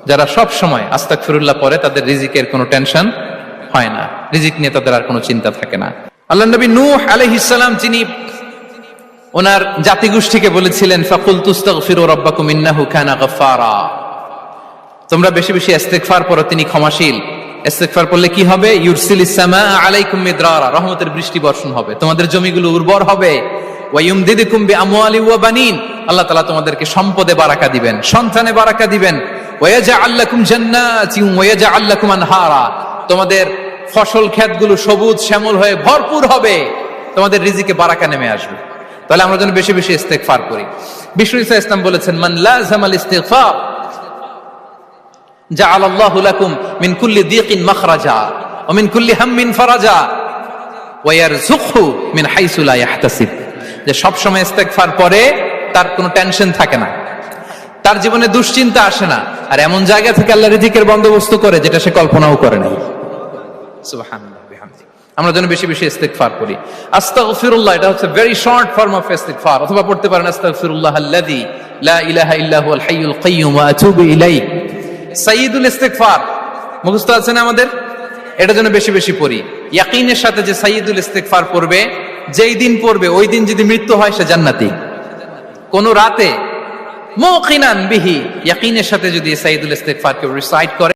যারা সব সময় আস্তাগফিরুল্লাহ পড়ে তাদের রিজিকের কোনো টেনশন হয় না, রিজিক নিয়ে তাদের আর কোনো চিন্তা থাকে না। আল্লাহ নবী নূহ আলাইহিস সালাম যিনি ওনার জাতিগোষ্ঠীকে বলেছিলেন ফাকুলতু আস্তাগফিরু রাব্বাকুম ইন্নাহু কানা গাফফারা, তোমরা বেশি বেশি ইস্তেগফার পড়ো, তিনি ক্ষমাশীল। ইস্তেগফার পড়লে কি হবে? ইউরসিলিস সামাআ আলাইকুম মিদরারা, রহমতের বৃষ্টি বর্ষণ হবে, তোমাদের জমিগুলো উর্বর হবে। ওয়া ইউমদিদুকুম বিআমওয়ালি ওয়া বানিন, আল্লাহ তাআলা তোমাদেরকে সম্পদে বারাকা দিবেন, সন্তানে বারাকা দিবেন। ওয়া ইয়াজআল লাকুম জান্নাতিন ওয়া ইয়াজআল লাকুম আনহারা, তোমাদের ফসল ক্ষেতগুলো সবুজ শ্যামল হয়ে ভরপুর হবে, তোমাদের রিজিকে বারাকা নেমে আসবে। তাহলে আমরা যেন বেশি বেশি ইস্তেগফার করি। বিষ্ণু ঈসা ইসলাম বলেছেন মান লাযামাল ইস্তিগফার জাআলাল্লাহু লাকুম মিন কুল্লি দিকিন মাখরাজা ওয়া মিন কুল্লি হাম্মিন ফারাজা ওয়া ইয়ারযুকহু মিন হাইসু লা ইয়াহতাসিব, যে সব সময় ইস্তেগফার পড়ে তার কোনো টেনশন থাকে না, তার জীবনে দুশ্চিন্তা আসে না, আর এমন জায়গা থেকে আল্লাহ রিজিকের বন্দোবস্ত করে যেটা সে কল্পনাও করে নাই। সুবহানাল্লাহ বিহামদি। আমরা যেন বেশি বেশি ইস্তেগফার করি। আস্তাগফিরুল্লাহ এটা হচ্ছে ভেরি শর্ট ফর্ম অফ ইস্তেগফার, অথবা পড়তে পারেন আস্তাগফিরুল্লাহাল্লাযী লা ইলাহা ইল্লা হুয়াল হাইয়ুল কাইয়্যুম ওয়া আতুবু ইলাইহি। সাইয়্যিদুল ইস্তেগফার মুখস্থ আছে না আমাদের? এটা যেন বেশি বেশি পড়ি। ইয়াকিনের সাথে যে সাইয়্যিদুল ইস্তেগফার পড়বে, যেই দিন পড়বে ওই দিন যদি মৃত্যু হয় সে জান্নাতি। কোন রাতে মুকিনান বিহি, ইয়াকিনের সাথে যদি সাইয়্যিদুল ইস্তেগফার কেউ রিসাইট করে